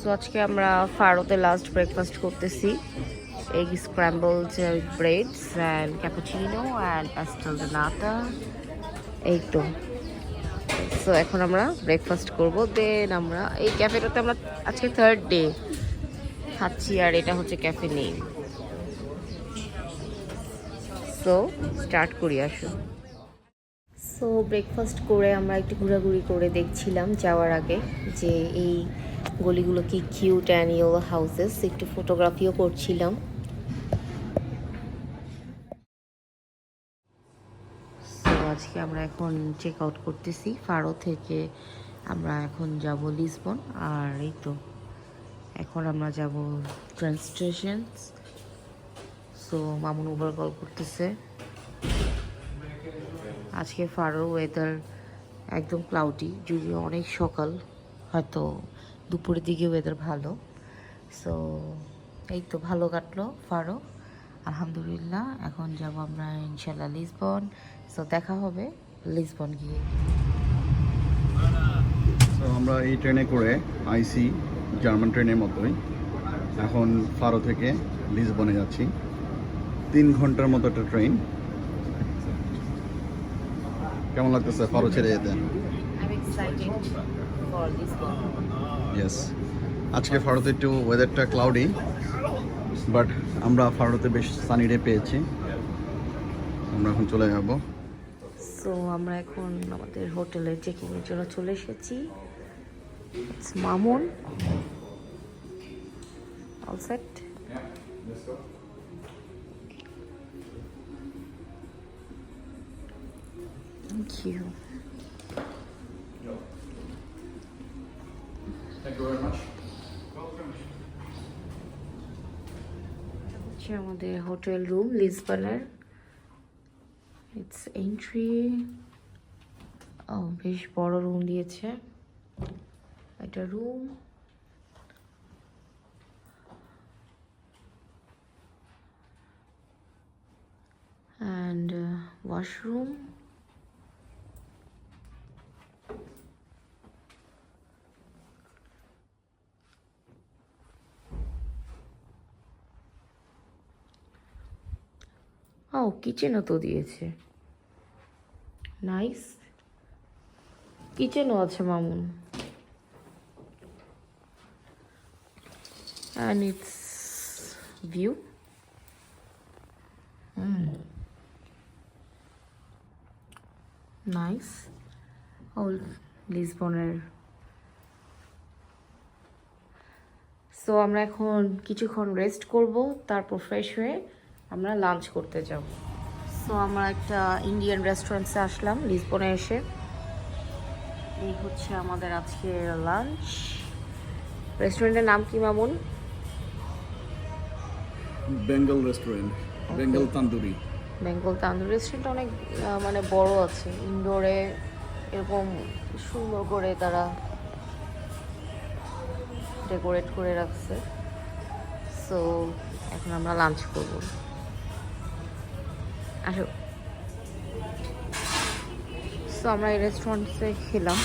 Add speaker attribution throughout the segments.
Speaker 1: So আজকে আমরা ফারোতে লাস্ট ব্রেকফাস্ট করতেছি। Egg scrambled breads and cappuccino and pastel de nata. এই তো। সো এখন আমরা ব্রেকফাস্ট করব, দেন আমরা এই ক্যাফেটাতে আমরা আজকে থার্ড ডে খাচ্ছি, আর এটা হচ্ছে ক্যাফে নেম। সো স্টার্ট করি, আসুন। সো ব্রেকফাস্ট করে আমরা একটু ঘোরাঘুরি করে দেখছিলাম যাওয়ার আগে যে এই গলিগুলো কি কিউট অ্যান্ড ইয়েলো হাউসেস, একটু ফটোগ্রাফিও করছিলাম। সো আজকে আমরা এখন চেক আউট করতেছি ফারো থেকে। আমরা এখন যাব লিসবন, আর এই তো এখন আমরা যাব train station. So Mamun Uber call করতেছে। আজকে ফারোর ওয়েদার একদম ক্লাউডি, যদিও অনেক সকাল, হয়তো দুপুরের দিকে ওয়েদার ভালো। সো এই তো ভালো কাটলো ফারো, আলহামদুলিল্লাহ। এখন যাব আমরা ইনশাল্লাহ লিসবন। সো দেখা হবে লিসবন গিয়ে।
Speaker 2: তো আমরা এই ট্রেনে করে আইসি জার্মান ট্রেনের মতোই এখন ফারো থেকে লিসবনে যাচ্ছি। 3 ঘন্টার মতো একটা ট্রেন। কেমন লাগতেছে ফারো ছেড়ে যেতে? ইয়েস, আজকে ফারোতে একটু ওয়েদারটা ক্লাউডি, বাট আমরা ফারোতে বেশ সানি ডে পেয়েছি। আমরা এখন চলে যাব।
Speaker 1: সো আমরা এখন আমাদের হোটেলের চেকিংয়ের জন্য চলে এসেছি। Mamun all set. Thank you.
Speaker 2: Thank you very much.
Speaker 1: হচ্ছে আমাদের হোটেল রুম লিসবনের। It's entry. ও বেশ বড় রুম দিয়েছে, একটা রুম। And washroom. ও কিচেনও তো দিয়েছে, নাইস। কিচেনও আছে Mamun. And it's view. Nice. All লিসবনের। সো আমরা এখন কিছুক্ষণ রেস্ট করব, তারপর ফ্রেশ হয়ে আমরা লাঞ্চ করতে যাব। সো আমরা একটা ইন্ডিয়ান রেস্টুরেন্টসে আসলাম লিসবনে এসে। এই হচ্ছে আমাদের আজকের লাঞ্চ। রেস্টুরেন্টের নাম কি মামুন?
Speaker 2: বেঙ্গল রেস্টুরেন্ট, বেঙ্গল তান্দুরি।
Speaker 1: বেঙ্গল তান্দুরি রেস্টুরেন্ট অনেক মানে বড় আছে, ইনডোরে এরকম সুন্দর করে তারা ডেকোরেট করে রাখছে। সো এখন আমরা লাঞ্চ করব, আসো। সো আমরা এই রেস্টুরেন্টসে খেলাম,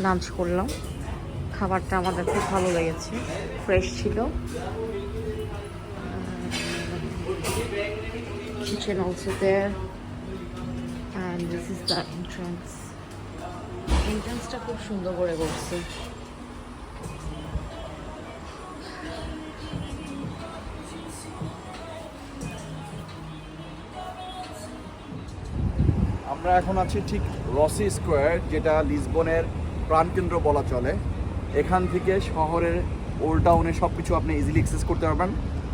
Speaker 1: লাঞ্চ করলাম। খাবারটা আমাদের খুব ভালো লেগেছে, ফ্রেশ ছিল। Kitchen also there, and this is the entrance. Entrance-টা খুব সুন্দর করে করছে।
Speaker 2: আমরা এখন আছি ঠিক রসি স্কোয়ার, যেটা লিসবনের প্রাণকেন্দ্র বলা চলে। এখান থেকে শহরের ওল্ড টাউনে সব কিছু আপনি ইজিলি অ্যাক্সেস করতে পারবেন।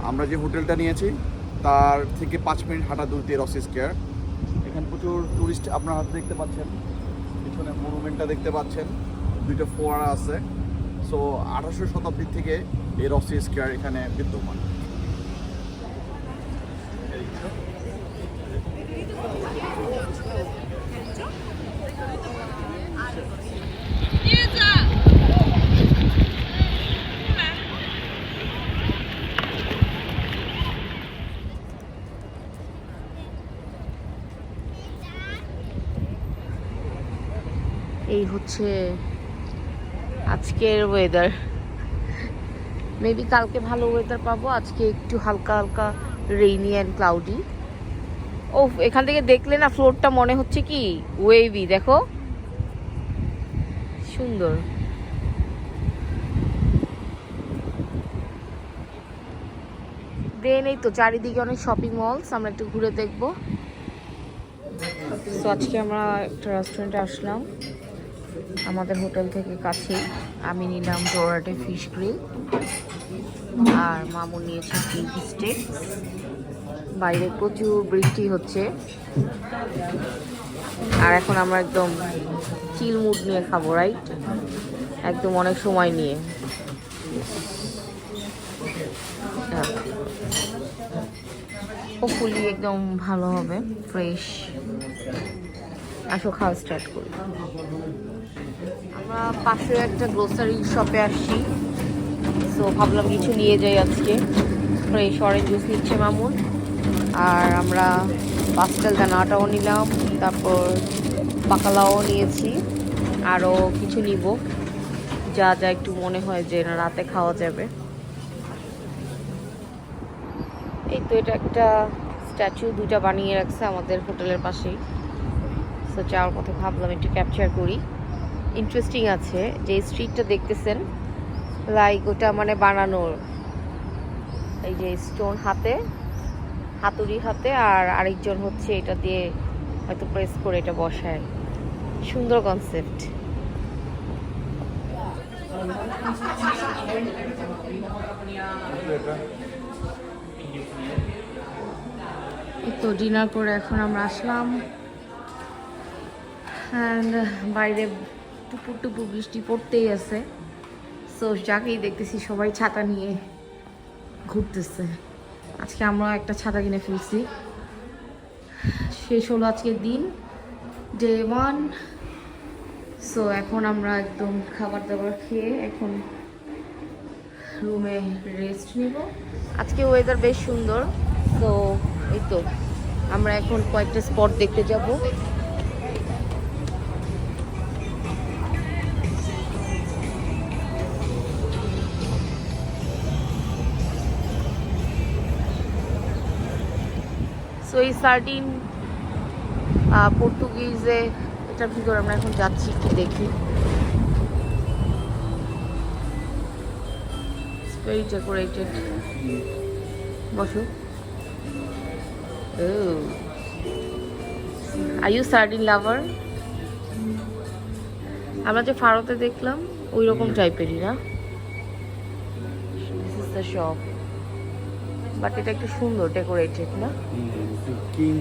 Speaker 2: আমরা যে হোটেলটা নিয়েছি তার থেকে 5 মিনিট হাঁটা দূর দিয়ে রসি স্কোয়ার। এখানে প্রচুর টুরিস্ট আপনার হাতে দেখতে পাচ্ছেন, পিছনে মনুমেন্টটা দেখতে পাচ্ছেন, 2টা ফোয়ারা আছে। সো 18শো শতাব্দী থেকে এই রসি স্কোয়ার এখানে বিদ্যমান।
Speaker 1: এই হচ্ছে আজকের ওয়েদার। মেবি কালকে ভালো ওয়েদার পাবো, আজকে একটু হালকা হালকা রেইনি অ্যান্ড ক্লাউডি। ও এখান থেকে দেখলে না ফ্লোরটা মনে হচ্ছে কি ওয়েভি, দেখো সুন্দর। দেন এই তো চারিদিকে অনেক শপিং মলস, আমরা একটু ঘুরে দেখবো। তো আজকে আমরা একটা রেস্টুরেন্টে আসলাম আমাদের হোটেল থেকে কাছেই। আমি নিলাম ডোরাটে ফিশ গ্রিল আর মামু নিয়েছে ফিশ স্টেক। বাইরে প্রচুর বৃষ্টি হচ্ছে আর এখন আমরা একদম চিল মুড নিয়ে খাবো, রাইট? একদম অনেক সময় নিয়ে। হোপফুলি একদম ভালো হবে, ফ্রেশ। আসো খাওয়া স্টার্ট করি। আমরা পাশে একটা গ্রোসারি শপে আসছি, তো ভাবলাম কিছু নিয়ে যাই আজকে। ফ্রেশ অরেঞ্জ জুস নিচ্ছে মামুন, আর আমরা পাস্টেল দানাটাও নিলাম, তারপর বাকালাও নিয়েছি, আরও কিছু নিব যা যা একটু মনে হয় যে না রাতে খাওয়া যাবে। এই তো এটা একটা স্ট্যাচু, দুইটা বানিয়ে রাখছে আমাদের হোটেলের পাশেই। তো যাওয়ার কথা ভাবলাম একটু ক্যাপচার করি। ইন্টারেস্টিং আছে যে স্ট্রিটটা দেখতেছেন, লাইক ওটা মানে বানানোর, এই যে স্টোন হাতে, হাতুড়ি হাতে, আর আরেকজন হচ্ছে এটা দিয়ে হয়তো প্রেস করে এটা বসায়। সুন্দর কনসেপ্ট। তো ডিনার করে এখন আমরা আসলাম, অ্যান্ড বাইরে টুপুর টুপুর বৃষ্টি পড়তেই আছে। সো যাকেই দেখতেছি সবাই ছাতা নিয়ে ঘুরতেছে। আজকে আমরা একটা ছাতা কিনে ফেলছি। শেষ হলো আজকের দিন, ডে 1। সো এখন আমরা একদম খাবার দাবার খেয়ে এখন রুমে রেস্ট নিব। আজকে ওয়েদার বেশ সুন্দর। তো এই তো আমরা এখন কয়েকটা স্পট দেখতে যাব। সো এই সার্ডিন পর্তুগিজে, এটার ভিতরে আমরা এখন যাচ্ছি, কি দেখি। Very decorated. বসো। আর ইউ সার্ডিন লাভার? আমরা যে ফারোতে দেখলাম ওই রকম টাইপেরই না? This is the shop, but এটা একটু সুন্দর ডেকোরেটেড না?
Speaker 2: কিং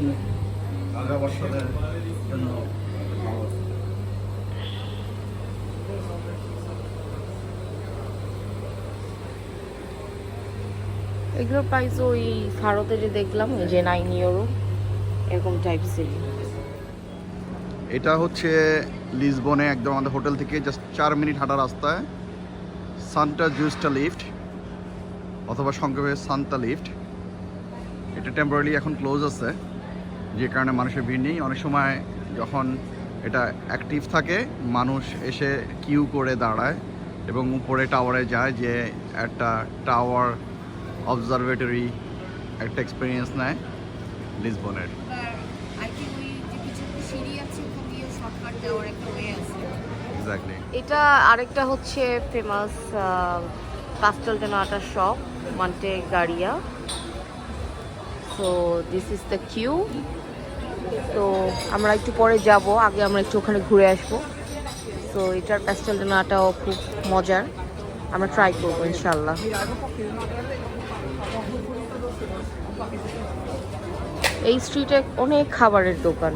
Speaker 1: এগুলোর প্রাইস ওই ভারতে যে দেখলাম ওই যে 9 ইউরো এরকম টাইপসের।
Speaker 2: এটা হচ্ছে লিসবনে একদম আমাদের হোটেল থেকে জাস্ট 4 মিনিট হাঁটা রাস্তায় সান্টা জুস্টা লিফট, অথবা সংক্ষেপে সান্তা লিফট। এটা টেম্পোরারি এখন ক্লোজ আছে, যে কারণে মানুষের ভিড় নেই। অনেক সময় যখন এটা অ্যাক্টিভ থাকে মানুষ এসে কিউ করে দাঁড়ায় এবং উপরে টাওয়ারে যায়, যে একটা টাওয়ার অবজারভেটরি একটা এক্সপিরিয়েন্স নেয় লিসবনের। এক্স্যাক্টলি।
Speaker 1: এটা আরেকটা হচ্ছে famous pastel de nata shop, Manteigaria. So this is the queue. তো আমরা একটু পরে যাব, আগে আমরা একটু ওখানে ঘুরে আসবো। তো এটার পাস্টেল ডে নাটাও খুব মজার, আমরা ট্রাই করবো ইনশাল্লাহ। এই স্ট্রিটে অনেক খাবারের দোকান।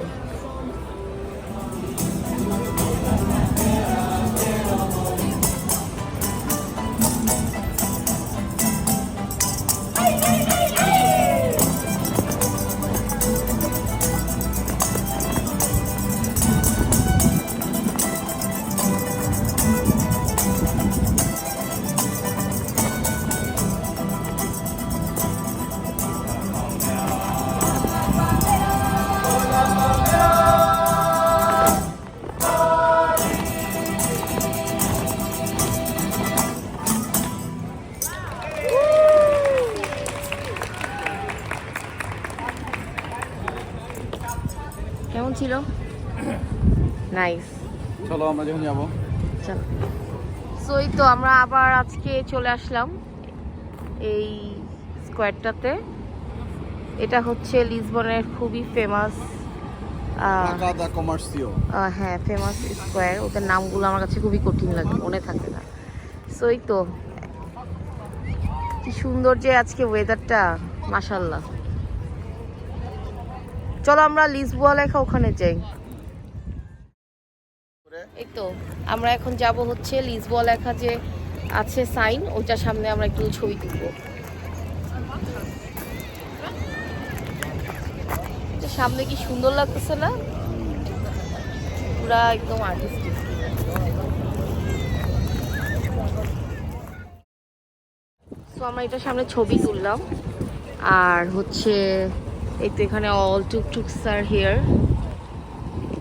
Speaker 1: কেমন ছিল? নাইস।
Speaker 2: চলো আমরা যখন যাবো।
Speaker 1: চলো। সো এই তো আমরা আবার আজকে চলে আসলাম এই স্কোয়ারটাতে। এটা হচ্ছে লিসবনের খুবই ফেমাস,
Speaker 2: ঢাকা দা কমার্সিও।
Speaker 1: হ্যাঁ ফেমাস স্কোয়ার। ওদের নামগুলো আমার কাছে খুবই কঠিন লাগে, মনে থাকে না। সো এই তো কি সুন্দর যে আজকে ওয়েদারটা, মাশাআল্লাহ। চলো আমরা লিসবোয়া লেখা ওখানে যাই। এই তো আমরা এখন যাব হচ্ছে লিসবোয়া লেখা যে আছে সাইন, ওটার সামনে আমরা একটু ছবি তুলবো। এটা সামনে কি সুন্দর লাগতেছে না? পুরা একদম আর্টিস্টিক। তো আমরা এটার সামনে ছবি তুললাম। আর হচ্ছে এই তো এখানে অল টুকটুকস আর হিয়ার,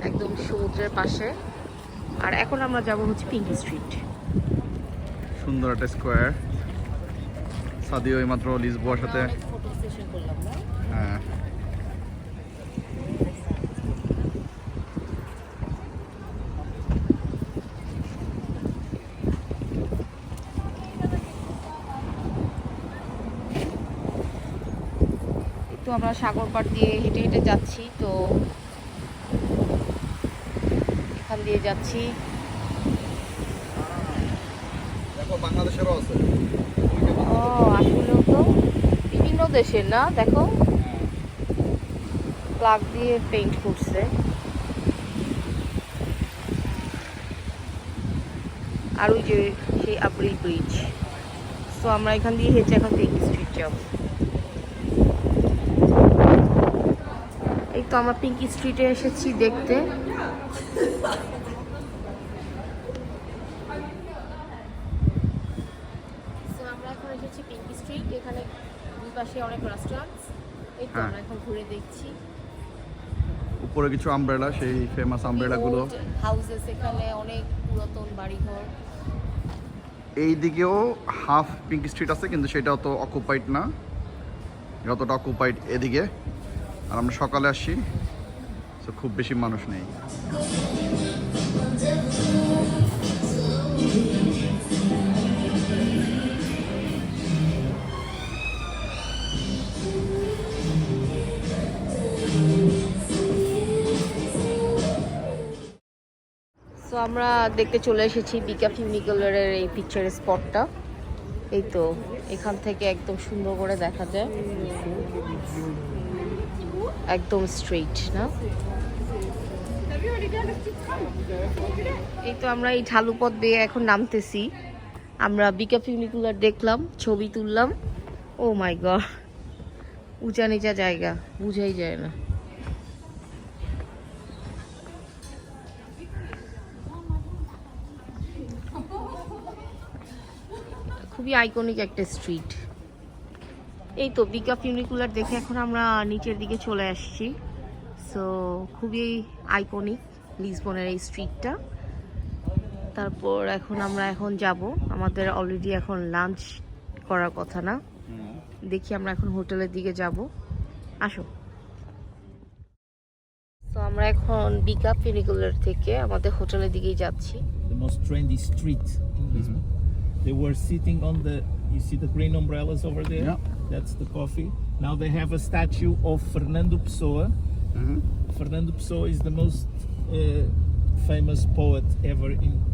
Speaker 1: একদম সমুদ্রের পাশে। আর এখন আমরা যাব হচ্ছে পিঙ্কি স্ট্রিট।
Speaker 2: সুন্দর একটা স্কোয়ার। সাদিও এইমাত্র লিসবোয়ার সাথে
Speaker 1: ফটো সেশন করলাম না?
Speaker 2: হ্যাঁ
Speaker 1: তো আমরা সাগর পাড় দিয়ে হেঁটে হেঁটে যাচ্ছি। তো এখান দিয়ে যাচ্ছি।
Speaker 2: দেখো বাংলাদেশেরও আছে।
Speaker 1: ও আসলেও তো বিভিন্ন দেশের না, দেখো প্লাগ দিয়ে পেইন্ট করছে। আর ওই যে সেই আব্রিল ব্রিজ। তো আমরা এখান দিয়ে হেঁটে এখন পিঙ্কি স্ট্রিট যাব। এই তো আমরা পিঙ্কি স্ট্রিটে এসেছি দেখতে। আমরা এখন এসেছি পিঙ্কি স্ট্রিট। এখানে দুই পাশে অনেক রেস্টুরেন্টস। এই তো আমরা এখন ঘুরে দেখছি।
Speaker 2: উপরে কিছু আমব্রেলা, সেই ফেমাস আমব্রেলা গুলো।
Speaker 1: হাউসেস, এখানে অনেক পুরাতন বাড়িঘর।
Speaker 2: এই দিকেও হাফ পিঙ্ক স্ট্রিট আছে, কিন্তু সেটা অত অকুপাইড না যতটা অকুপাইড এদিকে। আর আমরা সকালে আসছি, তো খুব বেশি মানুষ নেই।
Speaker 1: সো আমরা দেখতে চলে এসেছি বিকা ফিউনিকুলারের এই পিকচারের স্পটটা। এই তো এখান থেকে একদম সুন্দর করে দেখা যায়, একদম স্ট্রেইট না। এই তো আমরা এই ঢালু পথ বেয়ে এখন নামতেছি। আমরা বিকা ফিউনিকুলার দেখলাম, ছবি তুললাম। ও মাই গড, উঁচা নিচা জায়গা, বুঝাই যায় না। খুবই আইকনিক একটা স্ট্রিট। এই তো বিকা ফিউনিকুলার দেখে এখন আমরা নিচের দিকে চলে আসছি। সো খুবই আইকনিক লিসবনের এই স্ট্রিটটা। তারপর আমরা এখন যাব, আমাদের অলরেডি এখন লাঞ্চ করার কথা না, দেখি আমরা এখন হোটেলের দিকে যাব। আসো। তো আমরা এখন বিকা ফিউনিকুলার থেকে আমাদের হোটেলের দিকেই যাচ্ছি।
Speaker 3: The most trendy street in Lisbon. They were sitting on the, you see the green umbrellas over there?
Speaker 2: Yeah.
Speaker 3: That's the coffee. Now they have a statue of Fernando Pessoa. Fernando Pessoa is the most famous poet ever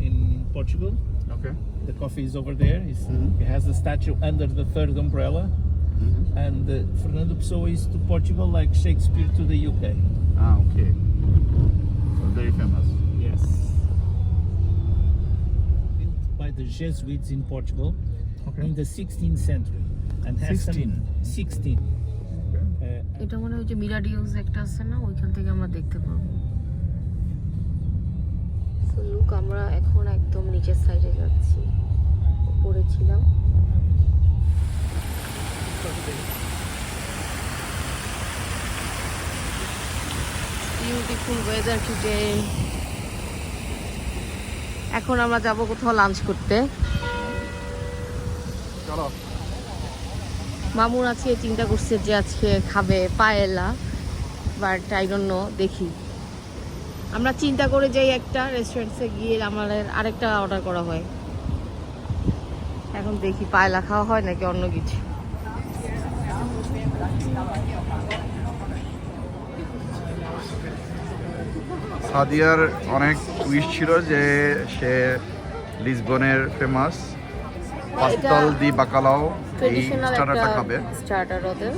Speaker 3: in Portugal.
Speaker 2: Okay.
Speaker 3: The coffee is over there. It has a statue under the third umbrella. And Fernando Pessoa is to Portugal like Shakespeare to the UK.
Speaker 2: Okay, very famous.
Speaker 3: Yes. Built by the Jesuits in Portugal in the 16th century. And has 16.
Speaker 1: এটা মনে হয় যে মিরাডিউস একটা আছে না, ওইখান থেকে আমরা দেখতে পাবো। সো লুক, আমরা এখন একদম নিচের সাইডে যাচ্ছি, উপরে ছিলাম। Beautiful weather today. এখন আমরা যাব কোথাও লাঞ্চ করতে।
Speaker 2: চলো।
Speaker 1: মামুন আজকে চিন্তা করছে যে আজকে খাবে paella, but I don't no, দেখি আমরা চিন্তা করে যাই একটা রেস্টুরেন্টসে গিয়ে আমাদের আরেকটা অর্ডার করা হয়। এখন দেখি পায়লা খাওয়া হয় নাকি অন্য কিছু।
Speaker 2: সাদিয়ার অনেক উইশ ছিল যে সে লিসবনের ফেমাস পাস্তাল দি বাকালাও এই
Speaker 1: ট্রেডিশনাল
Speaker 2: স্টার্টারটা
Speaker 1: একটা
Speaker 2: খাবে।
Speaker 1: স্টার্টার ওদের।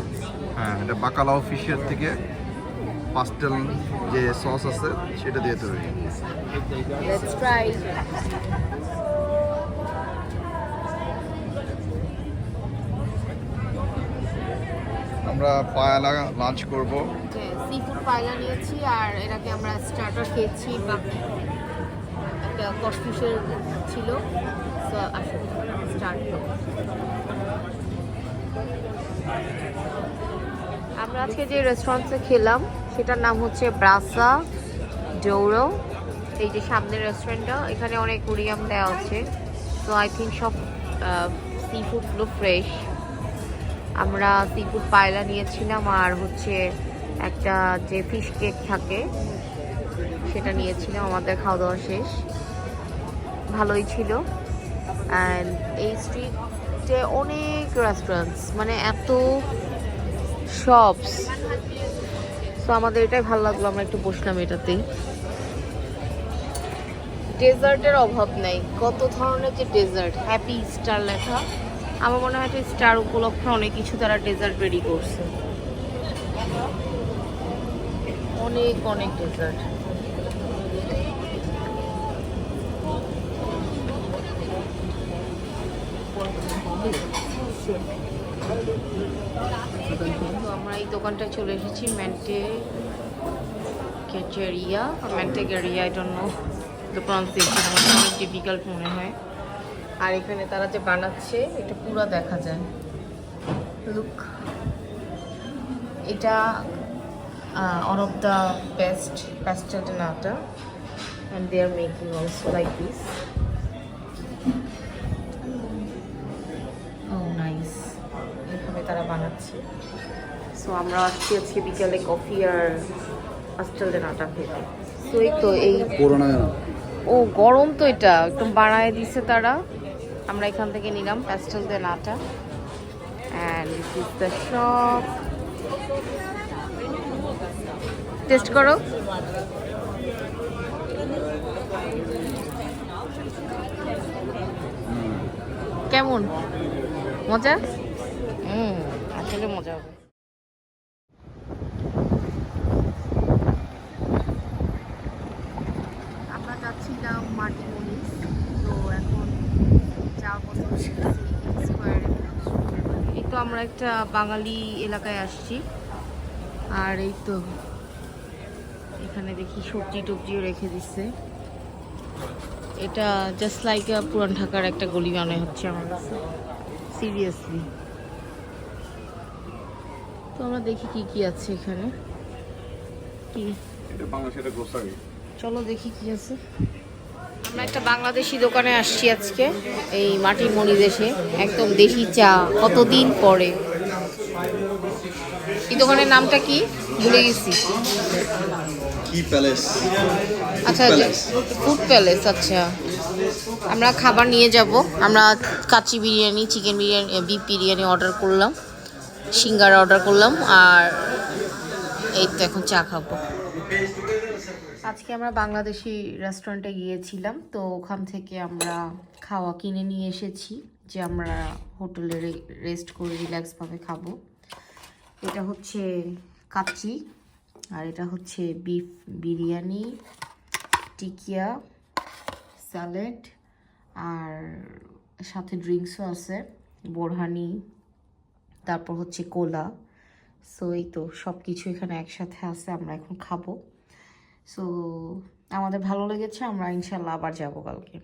Speaker 2: হ্যাঁ, এটা বাকালাও ফিশের থেকে পাস্টেল যে সস আছে সেটা দিয়ে তৈরি।
Speaker 1: Let's try.
Speaker 2: আমরা পায়ালা লাঞ্চ করব।
Speaker 1: সি ফুড পায়লা নিয়েছি আর এটাকে আমরা স্টার্টার খেয়েছি, বাকি একটা কসফিশের ছিল। তো আসলে স্টার্ট করব। আমরা আজকে যে রেস্টুরেন্টে খেলাম সেটার নাম হচ্ছে ব্রাসা ডৌরো। এই যে সামনের রেস্টুরেন্টটা, এখানে অনেক কোরিয়াম দেওয়া আছে। তো আই থিঙ্ক সব সি ফুডগুলো ফ্রেশ। আমরা সি ফুড পায়লা নিয়েছিলাম আর হচ্ছে একটা যে ফিশ কেক থাকে সেটা নিয়েছিলাম। আমাদের খাওয়া দাওয়া শেষ, ভালোই ছিল। অ্যান্ড এই স্ট্রিটে অনেক রেস্টুরেন্টস, মানে এত শপস। তো আমাদের এটাই ভালো লাগলো, আমরা একটু বসলাম এটাতেই। ডেজার্টের অভাব নেই, কত ধরনের যে ডেজার্ট। হ্যাপি স্টার লেখা, আমার মনে হয় স্টার উপলক্ষে অনেক কিছু তারা ডেজার্ট রেডি করছে। অনেক অনেক ডেজার্ট। তো আমরা এই দোকানটায় চলে এসেছি, Manteigaria, Manteigaria, I don't know the pronunciation, আমার অনেক ডিফিকাল্ট মনে হয়। আর এখানে তারা যে বানাচ্ছে এটা পুরো দেখা যায়। লুক, এটা one of the best pastel de nata and they are making also like this. Oh nice, এভাবে তারা বানাচ্ছে। সো আমরা আসছি আজকে বিকালে কফি আর pastel de nata খেতে। সো এই তো এই ও গরম তো, এটা একদম বানায় দিছে তারা। আমরা এখান থেকে নিলাম pastel de nata and this is the shop. Test করো। কেমন, মজা? আসলে মজা হবে। আমরা যাচ্ছিলাম মার্টিমনিস, তো এখন যাওয়ার পথে স্কোয়ারে। এই তো আমরা একটা বাঙালি এলাকায় আসছি, আর এই তো এখানে দেখি সবজি টবজিও রেখে দিচ্ছে। এটা জাস্ট লাইক পুরান ঢাকার একটা গলি মনে হচ্ছে আমার কাছে, সিরিয়াসলি। তো আমরা দেখি কি কি আছে এখানে। কি
Speaker 2: এটা বাংলাদেশের গ্রোসারি।
Speaker 1: চলো দেখি কি আছে। আমরা একটা বাংলাদেশি দোকানে আসছি আজকে, এই মাটির মণি দেশে, একদম দেশি চা, কতদিন পরে। এই দোকানের নামটা কি ভুলে গেছি।
Speaker 2: কি প্যালেস?
Speaker 1: আচ্ছা, ফুড প্যালেস। আচ্ছা, আমরা খাবার নিয়ে যাব। আমরা kacchi biryani, chicken biryani, beef biryani order করলাম, সিঙ্গারা অর্ডার করলাম, আর এই তো এখন চা খাবো। আজকে আমরা বাংলাদেশি রেস্টুরেন্টে গিয়েছিলাম, তো ওখান থেকে আমরা খাওয়া কিনে নিয়ে এসেছি যে আমরা হোটেলে রেস্ট করে রিল্যাক্সভাবে খাবো। এটা হচ্ছে কাচ্চি, আর এটা হচ্ছে বিফ বিরিয়ানি, টিকিয়া, স্যালাড, আর সাথে ড্রিঙ্কসও আছে, বোরহানি, তারপর হচ্ছে কোলা। সো এই তো সব কিছু এখানে একসাথে আছে, আমরা এখন খাবো। সো আমাদের ভালো লেগেছে, আমরা ইনশাল্লাহ আবার যাবো কালকে।